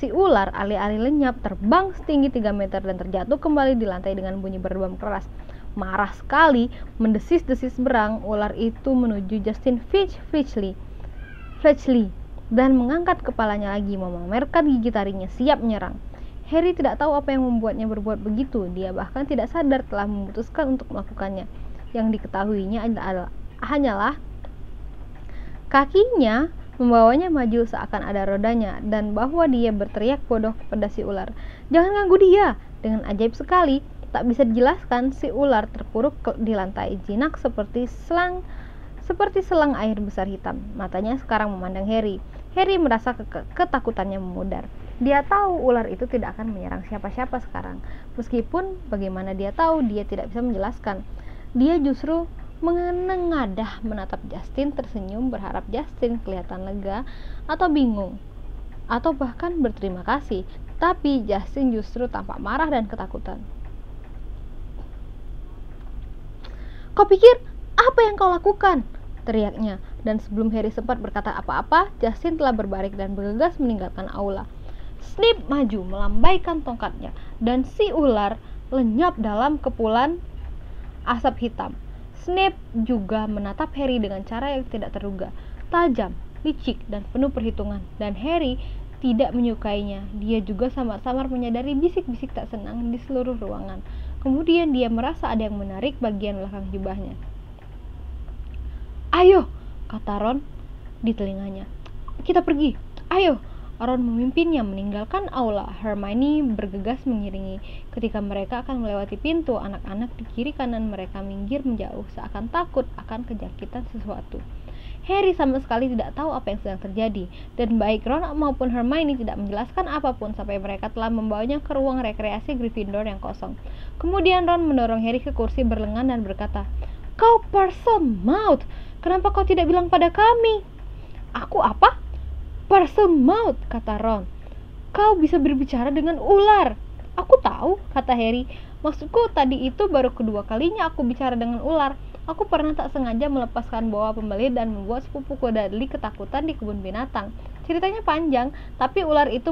Si ular alih-alih lenyap terbang setinggi 3 meter dan terjatuh kembali di lantai dengan bunyi berdebam keras. Marah sekali, mendesis-desis berang, ular itu menuju Justin Fletchley dan mengangkat kepalanya lagi, memamerkan gigi taringnya siap menyerang. Harry tidak tahu apa yang membuatnya berbuat begitu. Dia bahkan tidak sadar telah memutuskan untuk melakukannya. Yang diketahuinya hanyalah kakinya membawanya maju seakan ada rodanya, dan bahwa dia berteriak bodoh kepada si ular. "Jangan ganggu dia!" Dengan ajaib sekali, tak bisa dijelaskan, si ular terpuruk di lantai jinak seperti selang air besar hitam. Matanya sekarang memandang Harry. Harry merasa ketakutannya memudar. Dia tahu ular itu tidak akan menyerang siapa-siapa sekarang. Meskipun bagaimana dia tahu, dia tidak bisa menjelaskan. Dia justru menengadah menatap Justin, tersenyum berharap Justin kelihatan lega atau bingung atau bahkan berterima kasih, tapi Justin justru tampak marah dan ketakutan. "Kau pikir apa yang kau lakukan?" teriaknya, dan sebelum Harry sempat berkata apa-apa, Justin telah berbaring dan bergegas meninggalkan aula. Snape maju melambaikan tongkatnya dan si ular lenyap dalam kepulan asap hitam. Snape juga menatap Harry dengan cara yang tidak terduga, tajam, licik, dan penuh perhitungan, dan Harry tidak menyukainya. Dia juga samar-samar menyadari bisik-bisik tak senang di seluruh ruangan. Kemudian dia merasa ada yang menarik bagian belakang jubahnya. "Ayo," kata Ron di telinganya. "Kita pergi, ayo." Ron memimpinnya meninggalkan aula. Hermione bergegas mengiringi. Ketika mereka akan melewati pintu, anak-anak di kiri kanan mereka minggir menjauh, seakan takut akan kejakitan sesuatu. Harry sama sekali tidak tahu apa yang sedang terjadi, dan baik Ron maupun Hermione tidak menjelaskan apapun sampai mereka telah membawanya ke ruang rekreasi Gryffindor yang kosong. Kemudian Ron mendorong Harry ke kursi berlengan dan berkata, "Kau Parselmouth, kenapa kau tidak bilang pada kami?" "Aku apa?" "Parselmouth," kata Ron. "Kau bisa berbicara dengan ular." "Aku tahu," kata Harry. "Maksudku tadi itu baru kedua kalinya aku bicara dengan ular. Aku pernah tak sengaja melepaskan boa pembeli dan membuat sepupuku Dudley ketakutan di kebun binatang. Ceritanya panjang, tapi ular itu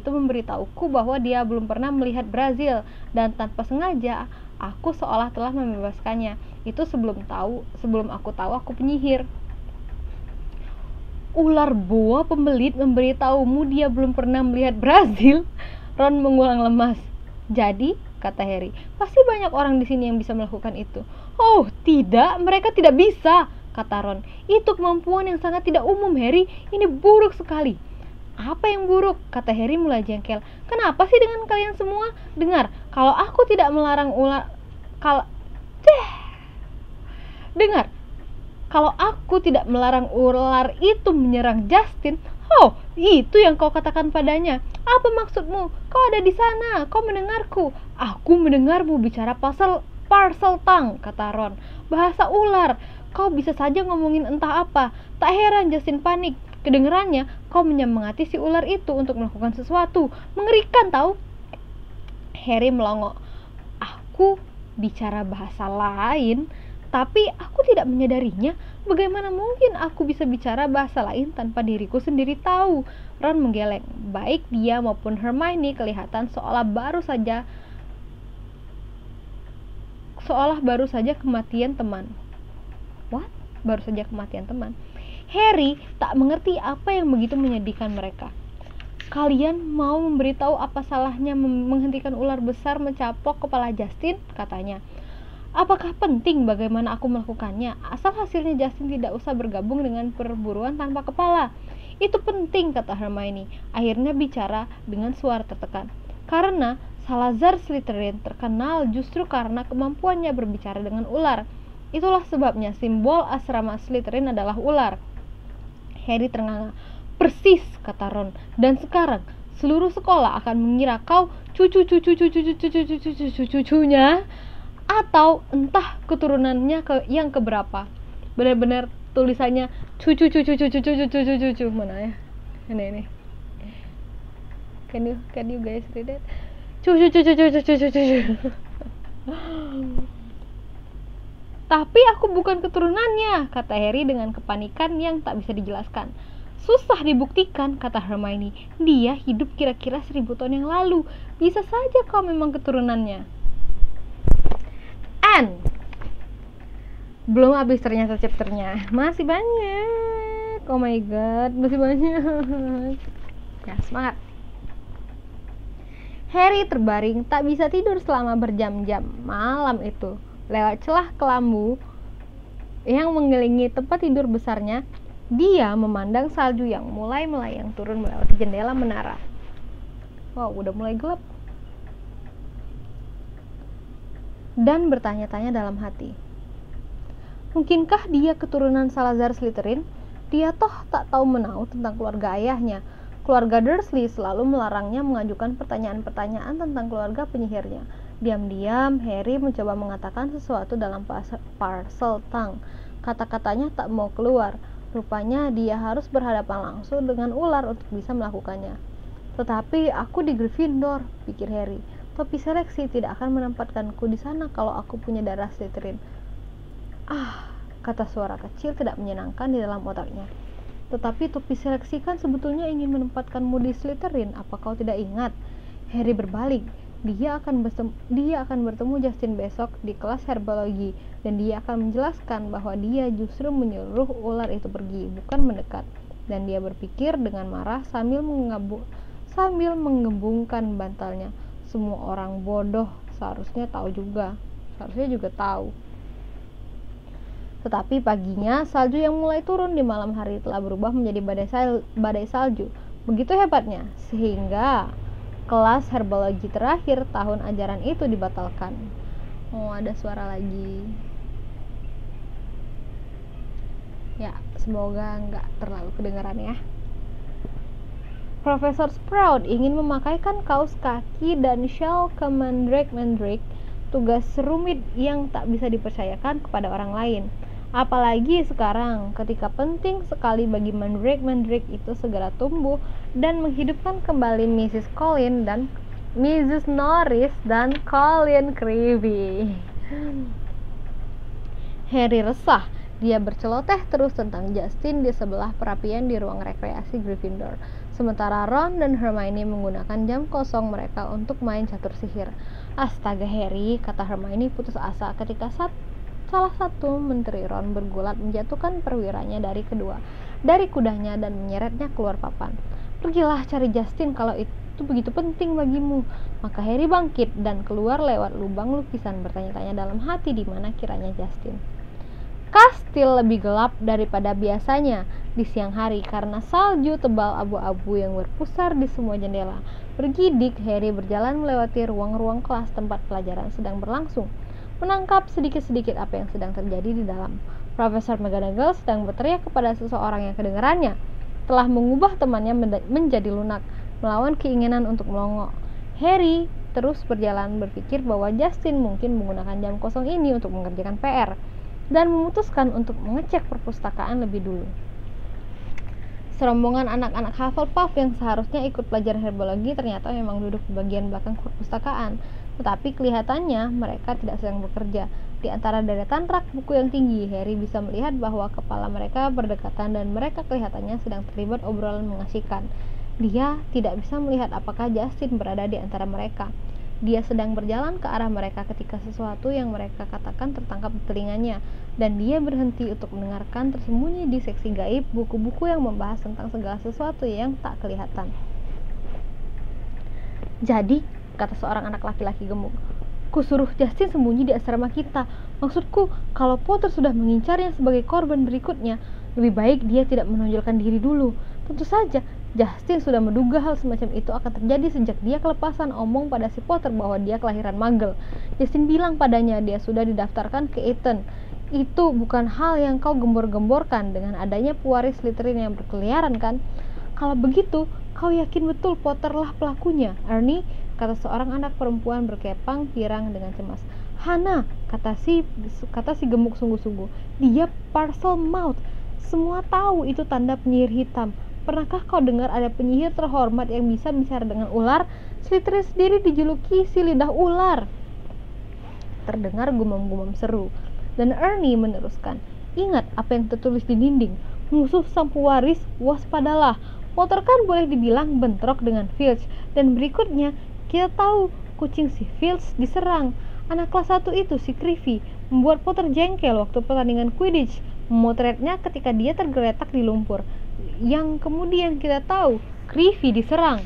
memberitahuku bahwa dia belum pernah melihat Brazil, dan tanpa sengaja aku seolah telah membebaskannya. Itu sebelum aku tahu aku penyihir." "Ular boa pembelit memberitahumu dia belum pernah melihat Brazil?" Ron mengulang lemas. "Jadi," kata Harry, "pasti banyak orang di sini yang bisa melakukan itu." "Oh, tidak, mereka tidak bisa," kata Ron. "Itu kemampuan yang sangat tidak umum, Harry. Ini buruk sekali." "Apa yang buruk?" kata Harry mulai jengkel. "Kenapa sih dengan kalian semua? Dengar, kalau aku tidak melarang ular itu menyerang Justin, "Oh, itu yang kau katakan padanya. Apa maksudmu? Kau ada di sana, kau mendengarku." "Aku mendengarmu bicara Parseltongue," kata Ron. "Bahasa ular. Kau bisa saja ngomongin entah apa. Tak heran Justin panik. Kedengerannya kau menyemangati si ular itu untuk melakukan sesuatu. Mengerikan tahu." Harry melongo. "Aku bicara bahasa lain, tapi aku tidak menyadarinya. Bagaimana mungkin aku bisa bicara bahasa lain tanpa diriku sendiri tahu?" Ron menggeleng. Baik dia maupun Hermione kelihatan seolah baru saja kematian teman. Baru saja kematian teman. Harry tak mengerti apa yang begitu menyedihkan mereka. "Kalian mau memberitahu apa salahnya menghentikan ular besar mencapok kepala Justin?" katanya. "Apakah penting bagaimana aku melakukannya, asal hasilnya Justin tidak usah bergabung dengan perburuan tanpa kepala?" "Itu penting," kata Hermione, akhirnya bicara dengan suara tertekan. "Karena Salazar Slytherin terkenal justru karena kemampuannya berbicara dengan ular. Itulah sebabnya simbol asrama Slytherin adalah ular." Harry ternganga. "Persis," kata Ron. "Dan sekarang seluruh sekolah akan mengira kau cucunya atau entah keturunannya yang keberapa." Benar-benar tulisannya cucu mana ya? Ini. Can you guys read it? Cucu. "Tapi aku bukan keturunannya," kata Harry dengan kepanikan yang tak bisa dijelaskan. "Susah dibuktikan," kata Hermione. "Dia hidup kira-kira 1000 tahun yang lalu. Bisa saja kau memang keturunannya." Belum habis ternyata chapternya. Masih banyak. Oh my god, masih banyak. Ya, semangat. Harry terbaring tak bisa tidur selama berjam-jam. Malam itu, lewat celah kelambu yang mengelilingi tempat tidur besarnya, dia memandang salju yang mulai melayang turun melewati jendela menara. Wow, udah mulai gelap. Dan bertanya-tanya dalam hati, mungkinkah dia keturunan Salazar Slytherin? Dia toh tak tahu menahu tentang keluarga ayahnya. Keluarga Dursley selalu melarangnya mengajukan pertanyaan-pertanyaan tentang keluarga penyihirnya. Diam-diam, Harry mencoba mengatakan sesuatu dalam Parseltongue. Kata-katanya tak mau keluar. Rupanya dia harus berhadapan langsung dengan ular untuk bisa melakukannya. "Tetapi aku di Gryffindor," pikir Harry. "Topi seleksi tidak akan menempatkanku di sana kalau aku punya darah Slytherin." Kata suara kecil tidak menyenangkan di dalam otaknya. "Tetapi topi seleksi kan sebetulnya ingin menempatkanmu di Slytherin, apa kau tidak ingat?" Harry berbalik. Dia akan bertemu Justin besok di kelas herbologi, dan dia akan menjelaskan bahwa dia justru menyuruh ular itu pergi, bukan mendekat. Dan dia berpikir dengan marah sambil menggembungkan bantalnya. Semua orang bodoh seharusnya juga tahu. Tetapi paginya, salju yang mulai turun di malam hari telah berubah menjadi badai salju. Begitu hebatnya, sehingga kelas herbologi terakhir tahun ajaran itu dibatalkan. Oh, ada suara lagi. Ya, semoga nggak terlalu kedengaran ya. Profesor Sprout ingin memakaikan kaos kaki dan shawl ke Mandrake, tugas rumit yang tak bisa dipercayakan kepada orang lain. Apalagi sekarang, ketika penting sekali bagi Mandrake itu segera tumbuh dan menghidupkan kembali Mrs. Norris dan Colin Creevy. Harry resah. Dia berceloteh terus tentang Justin di sebelah perapian di ruang rekreasi Gryffindor. Sementara Ron dan Hermione menggunakan jam kosong mereka untuk main catur sihir. Astaga Harry, kata Hermione putus asa ketika salah satu menteri Ron bergulat menjatuhkan perwiranya dari kudanya dan menyeretnya keluar papan. Pergilah cari Justin kalau itu begitu penting bagimu. Maka Harry bangkit dan keluar lewat lubang lukisan bertanya-tanya dalam hati di mana kiranya Justin. Kastil lebih gelap daripada biasanya di siang hari karena salju tebal abu-abu yang berpusar di semua jendela. Bergidik, Harry berjalan melewati ruang-ruang kelas tempat pelajaran sedang berlangsung, menangkap sedikit-sedikit apa yang sedang terjadi di dalam. Profesor McGonagall sedang berteriak kepada seseorang yang kedengarannya telah mengubah temannya menjadi lunak, melawan keinginan untuk melongo. Harry terus berjalan berpikir bahwa Justin mungkin menggunakan jam kosong ini untuk mengerjakan PR, dan memutuskan untuk mengecek perpustakaan lebih dulu. Serombongan anak-anak Hufflepuff yang seharusnya ikut pelajaran herbologi ternyata memang duduk di bagian belakang perpustakaan, tetapi kelihatannya mereka tidak sedang bekerja. Di antara deretan rak buku yang tinggi, Harry bisa melihat bahwa kepala mereka berdekatan dan mereka kelihatannya sedang terlibat obrolan mengasihkan. Dia tidak bisa melihat apakah Justin berada di antara mereka. Dia sedang berjalan ke arah mereka ketika sesuatu yang mereka katakan tertangkap di telinganya, dan dia berhenti untuk mendengarkan. Tersembunyi di seksi gaib buku-buku yang membahas tentang segala sesuatu yang tak kelihatan. Jadi, kata seorang anak laki-laki gemuk, kusuruh Justin sembunyi di asrama kita. Maksudku, kalau Potter sudah mengincarnya sebagai korban berikutnya, lebih baik dia tidak menonjolkan diri dulu. Tentu saja Justin sudah menduga hal semacam itu akan terjadi sejak dia kelepasan omong pada si Potter bahwa dia kelahiran Muggle. Justin bilang padanya dia sudah didaftarkan ke Eton. Itu bukan hal yang kau gembor-gemborkan dengan adanya pewaris Slytherin yang berkeliaran, kan? Kalau begitu, kau yakin betul Potterlah pelakunya, Ernie? Kata seorang anak perempuan berkepang pirang dengan cemas. Hana, kata si gemuk sungguh-sungguh, dia Parselmouth. Semua tahu itu tanda penyihir hitam. Pernahkah kau dengar ada penyihir terhormat yang bisa bicara dengan ular? Slytherin sendiri dijuluki si lidah ular. Terdengar gumam-gumam seru, dan Ernie meneruskan, ingat apa yang tertulis di dinding. Musuh sang pewaris, waspadalah. Potter kan boleh dibilang bentrok dengan Filch, dan berikutnya kita tahu kucing si Filch diserang. Anak kelas 1 itu, si Creevy, membuat Potter jengkel waktu pertandingan Quidditch, memotretnya ketika dia tergeletak di lumpur. Yang kemudian kita tahu Creevy diserang,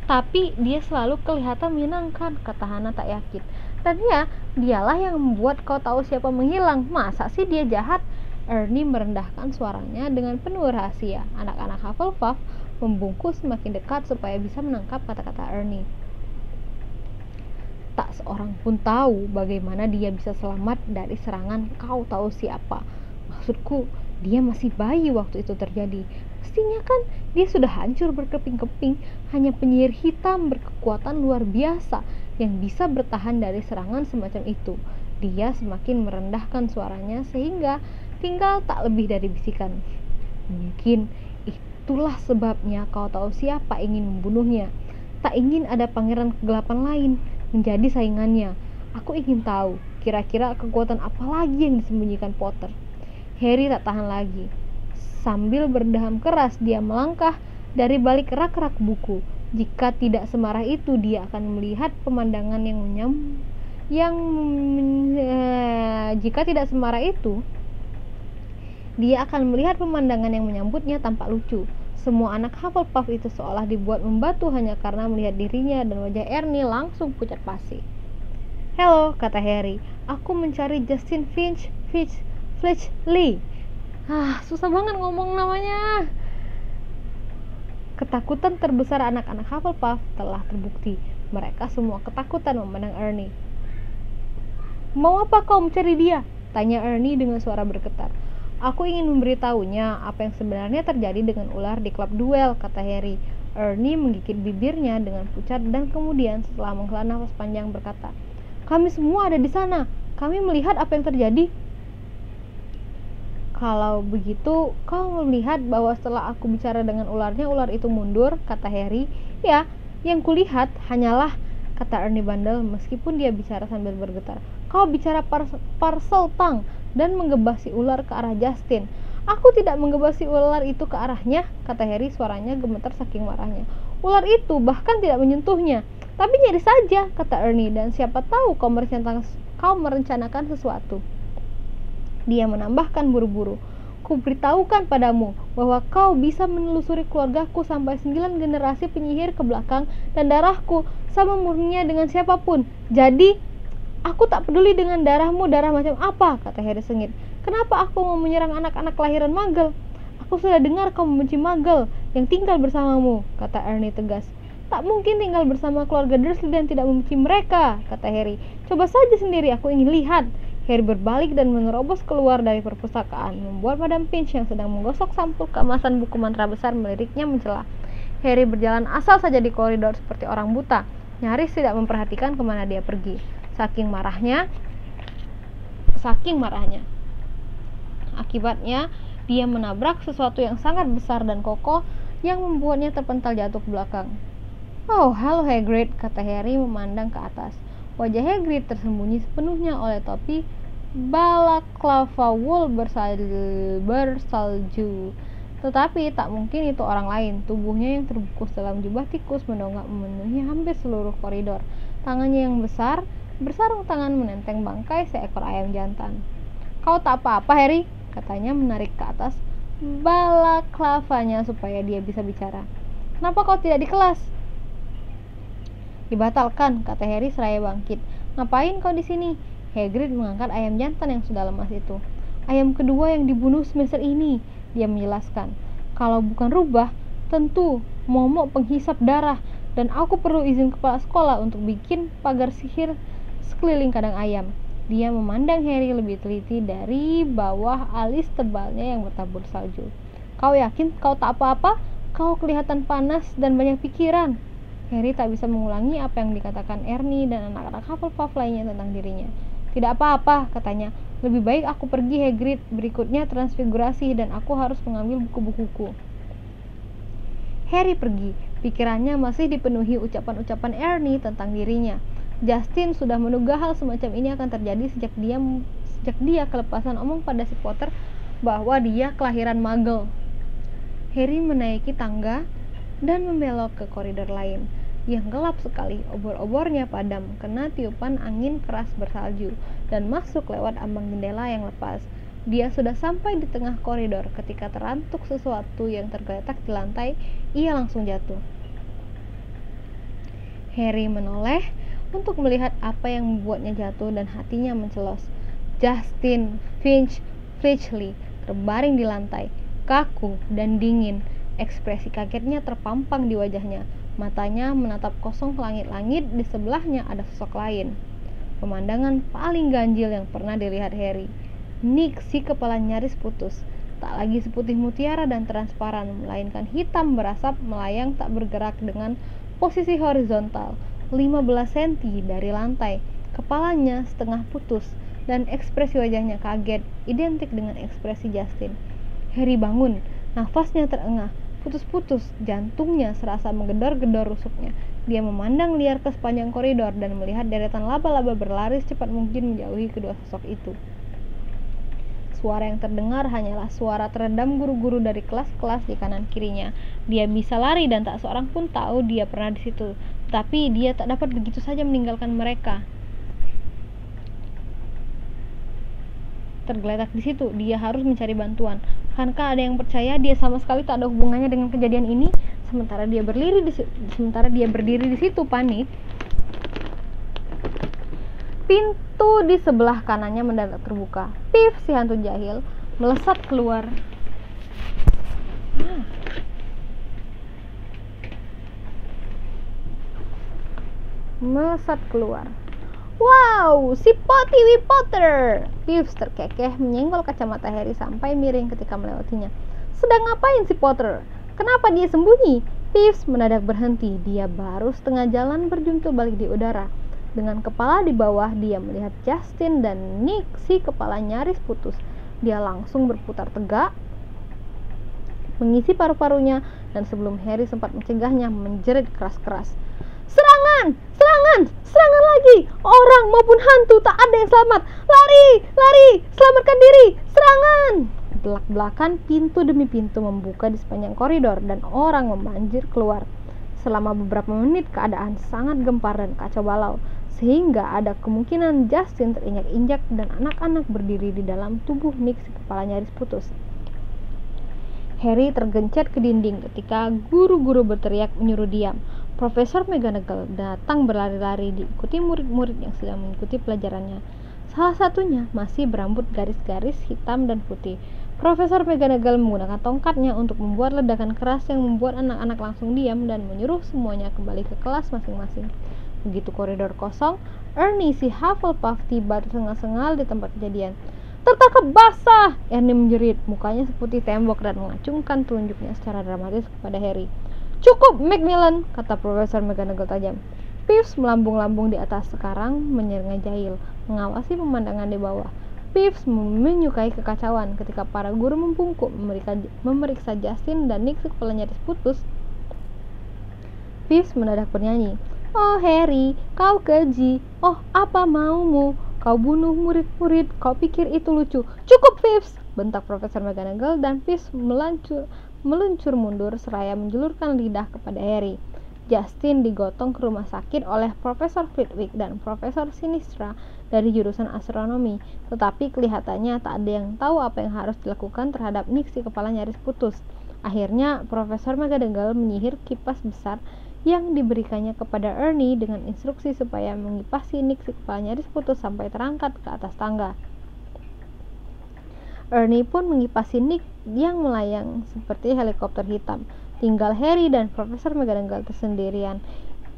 tapi dia selalu kelihatan menyenangkan, kata Hana tak yakin. Dan ya, dialah yang membuat kau tahu siapa menghilang. Masa sih dia jahat? Ernie merendahkan suaranya dengan penuh rahasia. Anak-anak Hufflepuff membungkus semakin dekat supaya bisa menangkap kata-kata Ernie. Tak seorang pun tahu bagaimana dia bisa selamat dari serangan kau tahu siapa. Maksudku, dia masih bayi waktu itu terjadi. Mestinya kan dia sudah hancur berkeping-keping. Hanya penyihir hitam berkekuatan luar biasa yang bisa bertahan dari serangan semacam itu. Dia semakin merendahkan suaranya sehingga tinggal tak lebih dari bisikan. Mungkin itulah sebabnya kau tahu siapa ingin membunuhnya. Tak ingin ada pangeran kegelapan lain menjadi saingannya. Aku ingin tahu kira-kira kekuatan apa lagi yang disembunyikan Potter. Harry tak tahan lagi. Sambil berdeham keras, dia melangkah dari balik rak-rak buku. Jika tidak semarah itu, dia akan melihat pemandangan jika tidak semarah itu, dia akan melihat pemandangan yang menyambutnya tampak lucu. Semua anak Hufflepuff itu seolah dibuat membatu hanya karena melihat dirinya, dan wajah Ernie langsung pucat pasi. "Hello," kata Harry. "Aku mencari Justin Fletchley." Susah banget ngomong namanya. Ketakutan terbesar anak-anak Hufflepuff telah terbukti. Mereka semua ketakutan memandang Ernie. "Mau apa kau mencari dia?" tanya Ernie dengan suara bergetar. "Aku ingin memberitahunya apa yang sebenarnya terjadi dengan ular di klub duel," kata Harry. Ernie menggigit bibirnya dengan pucat dan kemudian setelah menghela nafas panjang berkata, "Kami semua ada di sana. Kami melihat apa yang terjadi." "Kalau begitu, kau melihat bahwa setelah aku bicara dengan ularnya, ular itu mundur," kata Harry. "Ya, yang kulihat hanyalah," kata Ernie Bandel meskipun dia bicara sambil bergetar. "Kau bicara Parseltongue dan menggebasi ular ke arah Justin." "Aku tidak menggebasi ular itu ke arahnya," kata Harry, suaranya gemetar saking marahnya. "Ular itu bahkan tidak menyentuhnya." "Tapi nyaris saja," kata Ernie, "dan siapa tahu kau merencanakan sesuatu." Dia menambahkan buru-buru, "Ku beritahukan padamu bahwa kau bisa menelusuri keluargaku sampai 9 generasi penyihir ke belakang dan darahku sama murninya dengan siapapun. Jadi, aku tak peduli dengan darahmu darah macam apa," kata Harry sengit. "Kenapa aku mau menyerang anak-anak kelahiran Muggle? Aku sudah dengar kau membenci Muggle yang tinggal bersamamu," kata Ernie tegas. "Tak mungkin tinggal bersama keluarga Dursley dan tidak membenci mereka," kata Harry. "Coba saja sendiri, aku ingin lihat." Harry berbalik dan menerobos keluar dari perpustakaan, membuat Madam Pinch yang sedang menggosok sampul keemasan buku mantra besar meliriknya mencela. Harry berjalan asal saja di koridor seperti orang buta, nyaris tidak memperhatikan kemana dia pergi. Saking marahnya. Akibatnya, dia menabrak sesuatu yang sangat besar dan kokoh yang membuatnya terpental jatuh ke belakang. "Oh, halo Hagrid," kata Harry memandang ke atas. Wajah Hagrid tersembunyi sepenuhnya oleh topi balaklava wool bersalju. Tetapi tak mungkin itu orang lain. Tubuhnya yang terbungkus dalam jubah tikus mendongak memenuhi hampir seluruh koridor. Tangannya yang besar bersarung tangan menenteng bangkai seekor ayam jantan. "Kau tak apa-apa, Harry?" katanya menarik ke atas balaklavanya supaya dia bisa bicara. "Kenapa kau tidak di kelas?" "Dibatalkan," kata Harry seraya bangkit. "Ngapain kau di sini?" Hagrid mengangkat ayam jantan yang sudah lemas itu. "Ayam kedua yang dibunuh semester ini," dia menjelaskan. "Kalau bukan rubah, tentu momok penghisap darah, dan aku perlu izin kepala sekolah untuk bikin pagar sihir sekeliling kandang ayam." Dia memandang Harry lebih teliti dari bawah alis tebalnya yang bertabur salju. "Kau yakin kau tak apa-apa? Kau kelihatan panas dan banyak pikiran." Harry tak bisa mengulangi apa yang dikatakan Ernie dan anak-anak Hufflepuff lainnya tentang dirinya. "Tidak apa-apa," katanya. "Lebih baik aku pergi, Hagrid. Berikutnya transfigurasi dan aku harus mengambil buku-bukuku." Harry pergi. Pikirannya masih dipenuhi ucapan-ucapan Ernie tentang dirinya. Justin sudah menduga hal semacam ini akan terjadi sejak dia kelepasan omong pada si Potter bahwa dia kelahiran Muggle. Harry menaiki tangga dan membelok ke koridor lain yang gelap sekali. Obor-obornya padam kena tiupan angin keras bersalju dan masuk lewat ambang jendela yang lepas. Dia sudah sampai di tengah koridor ketika terantuk sesuatu yang tergeletak di lantai. Ia langsung jatuh. Harry menoleh untuk melihat apa yang membuatnya jatuh dan hatinya mencelos. Justin Fletchley terbaring di lantai, kaku dan dingin. Ekspresi kagetnya terpampang di wajahnya. Matanya menatap kosong ke langit-langit. Di sebelahnya ada sosok lain. Pemandangan paling ganjil yang pernah dilihat Harry. Nick, si kepala nyaris putus. Tak lagi seputih mutiara dan transparan, melainkan hitam berasap melayang tak bergerak dengan posisi horizontal 15 cm dari lantai. Kepalanya setengah putus dan ekspresi wajahnya kaget, identik dengan ekspresi Justin. Harry bangun, nafasnya terengah, putus-putus, jantungnya serasa menggedor-gedor rusuknya. Dia memandang liar ke sepanjang koridor dan melihat deretan laba-laba berlari secepat mungkin menjauhi kedua sosok itu. Suara yang terdengar hanyalah suara teredam guru-guru dari kelas-kelas di kanan kirinya. Dia bisa lari dan tak seorang pun tahu dia pernah di situ. Tapi dia tak dapat begitu saja meninggalkan mereka. Tergeletak di situ, dia harus mencari bantuan. Akankah ada yang percaya dia sama sekali tak ada hubungannya dengan kejadian ini? Sementara dia berdiri di situ panik, Pintu di sebelah kanannya mendadak terbuka. Pif, si hantu jahil, melesat keluar. Wow, si Potty Potter! Pif terkekeh menyenggol kacamata Harry sampai miring ketika melewatinya. Sedang ngapain si Potter? Kenapa dia sembunyi? Pif mendadak berhenti. Dia baru setengah jalan berjungkil balik di udara. Dengan kepala di bawah, dia melihat Justin dan Nick, si kepala nyaris putus. Dia langsung berputar tegak, mengisi paru-parunya, dan sebelum Harry sempat mencegahnya, menjerit keras-keras. Serangan! Serangan! Serangan lagi! Orang maupun hantu, tak ada yang selamat! Lari! Lari! Selamatkan diri! Serangan! Belak-belakan pintu demi pintu membuka di sepanjang koridor dan orang membanjir keluar. Selama beberapa menit keadaan sangat gempar dan kacau balau, sehingga ada kemungkinan Justin terinjak-injak dan anak-anak berdiri di dalam tubuh Nick si kepala nyaris putus. Harry tergencet ke dinding ketika guru-guru berteriak menyuruh diam. Profesor McGonagall datang berlari-lari diikuti murid-murid yang sedang mengikuti pelajarannya. Salah satunya masih berambut garis-garis hitam dan putih. Profesor McGonagall menggunakan tongkatnya untuk membuat ledakan keras yang membuat anak-anak langsung diam dan menyuruh semuanya kembali ke kelas masing-masing. Begitu koridor kosong, Ernie si Hufflepuff tiba tersengal-sengal di tempat kejadian. Tertangkap basah! Ernie menjerit, mukanya seputih tembok dan mengacungkan telunjuknya secara dramatis kepada Harry. Cukup, Macmillan, kata Profesor McGonagall tajam. Peeves melambung-lambung di atas sekarang menyeringai jahil, mengawasi pemandangan di bawah. Peeves menyukai kekacauan ketika para guru membungkuk memeriksa Justin dan Nick kepala nyaris putus. Peeves mendadak bernyanyi. Oh Harry, kau keji. Oh, apa maumu? Kau bunuh murid-murid. Kau pikir itu lucu? Cukup, Peeves! Bentak Profesor McGonagall dan Peeves meluncur mundur seraya menjulurkan lidah kepada Harry. Justin digotong ke rumah sakit oleh Profesor Flitwick dan Profesor Sinistra dari jurusan astronomi, tetapi kelihatannya tak ada yang tahu apa yang harus dilakukan terhadap Nick si kepala nyaris putus. Akhirnya Profesor McGonagall menyihir kipas besar yang diberikannya kepada Ernie dengan instruksi supaya mengipasi Nick si kepala nyaris putus sampai terangkat ke atas tangga. Ernie pun mengipasi Nick yang melayang seperti helikopter hitam. Tinggal Harry dan Profesor McGonagall tersendirian.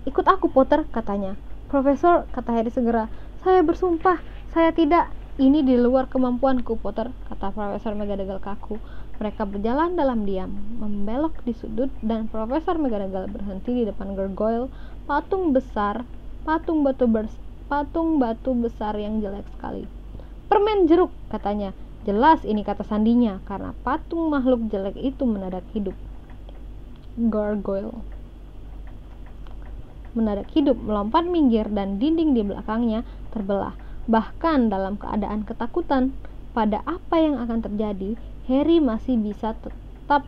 Ikut aku, Potter, katanya. Profesor, kata Harry segera. Saya bersumpah, saya tidak. Ini di luar kemampuanku, Potter, kata Profesor McGonagall kaku. Mereka berjalan dalam diam, membelok di sudut, dan Profesor McGonagall berhenti di depan gargoyle, patung batu besar yang jelek sekali. Permen jeruk, katanya. Jelas ini kata sandinya, karena patung makhluk jelek itu mendadak hidup. Gargoyle mendadak hidup, melompat minggir, dan dinding di belakangnya terbelah. Bahkan dalam keadaan ketakutan pada apa yang akan terjadi, Harry masih tetap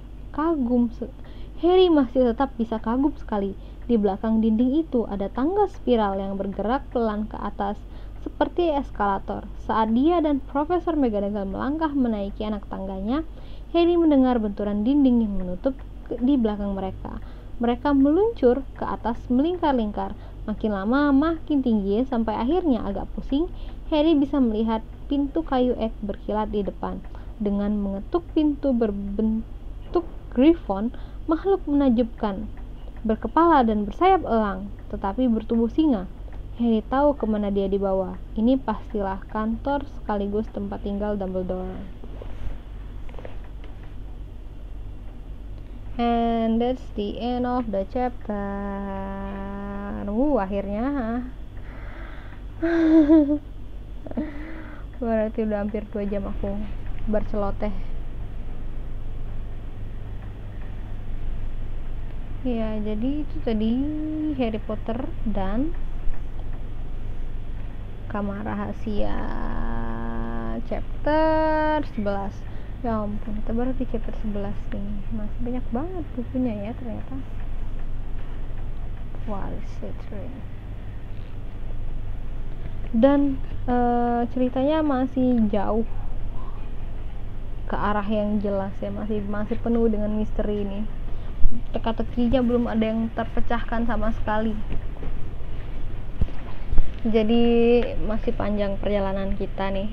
bisa kagum sekali. Di belakang dinding itu ada tangga spiral yang bergerak pelan ke atas seperti eskalator. Saat dia dan Profesor McGonagall melangkah menaiki anak tangganya, Harry mendengar benturan dinding yang menutup di belakang mereka. Mereka meluncur ke atas melingkar-lingkar, makin lama makin tinggi, sampai akhirnya agak pusing. Harry bisa melihat pintu kayu ek berkilat di depan. Dengan mengetuk pintu berbentuk griffon, makhluk menakjubkan, berkepala dan bersayap elang, tetapi bertubuh singa. Harry tahu kemana dia dibawa. Ini pastilah kantor sekaligus tempat tinggal Dumbledore. And that's the end of the chapter. Akhirnya berarti udah hampir 2 jam aku berceloteh. Ya, jadi itu tadi Harry Potter dan Kamar Rahasia chapter 11. Ya ampun, kita baru di chapter 11 nih. Masih banyak banget bukunya ya ternyata. What is it? Dan ceritanya masih jauh ke arah yang jelas ya, masih penuh dengan misteri ini. Teka-tekinya belum ada yang terpecahkan sama sekali. Jadi masih panjang perjalanan kita nih.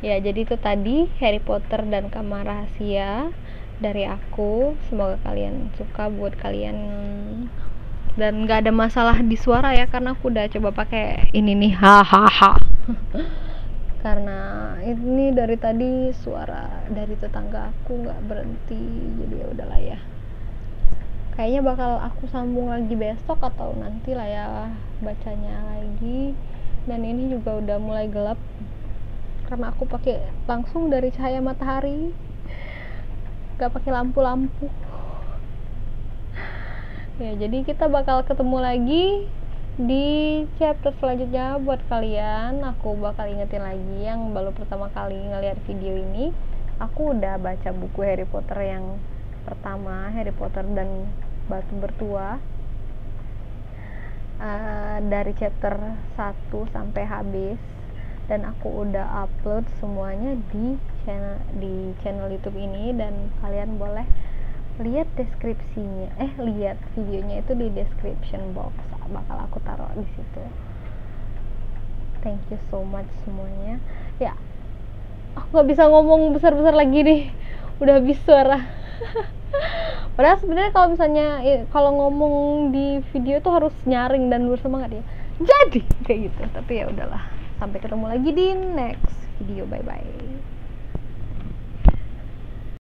Ya, jadi itu tadi Harry Potter dan Kamar Rahasia dari aku. Semoga kalian suka. Buat kalian, dan nggak ada masalah di suara ya, karena aku udah coba pakai ini nih, hahaha. Karena ini dari tadi suara dari tetangga aku nggak berhenti, jadi ya udahlah ya. Kayaknya bakal aku sambung lagi besok atau nanti lah ya bacanya lagi. Dan ini juga udah mulai gelap karena aku pakai langsung dari cahaya matahari, gak pakai lampu-lampu. Ya, jadi kita bakal ketemu lagi di chapter selanjutnya. Buat kalian, aku bakal ingetin lagi yang baru pertama kali ngeliat video ini, aku udah baca buku Harry Potter yang pertama, Harry Potter dan Batu Bertua, dari chapter 1 sampai habis, dan aku udah upload semuanya di channel YouTube ini, dan kalian boleh lihat deskripsinya, lihat videonya itu di description box, bakal aku taruh di situ. Thank you so much semuanya. Ya, aku nggak bisa ngomong besar-besar lagi nih, udah habis suara. Padahal sebenarnya kalau misalnya kalau ngomong di video tuh harus nyaring dan bersemangat ya. Jadi kayak gitu. Tapi ya udahlah. Sampai ketemu lagi di next video. Bye bye.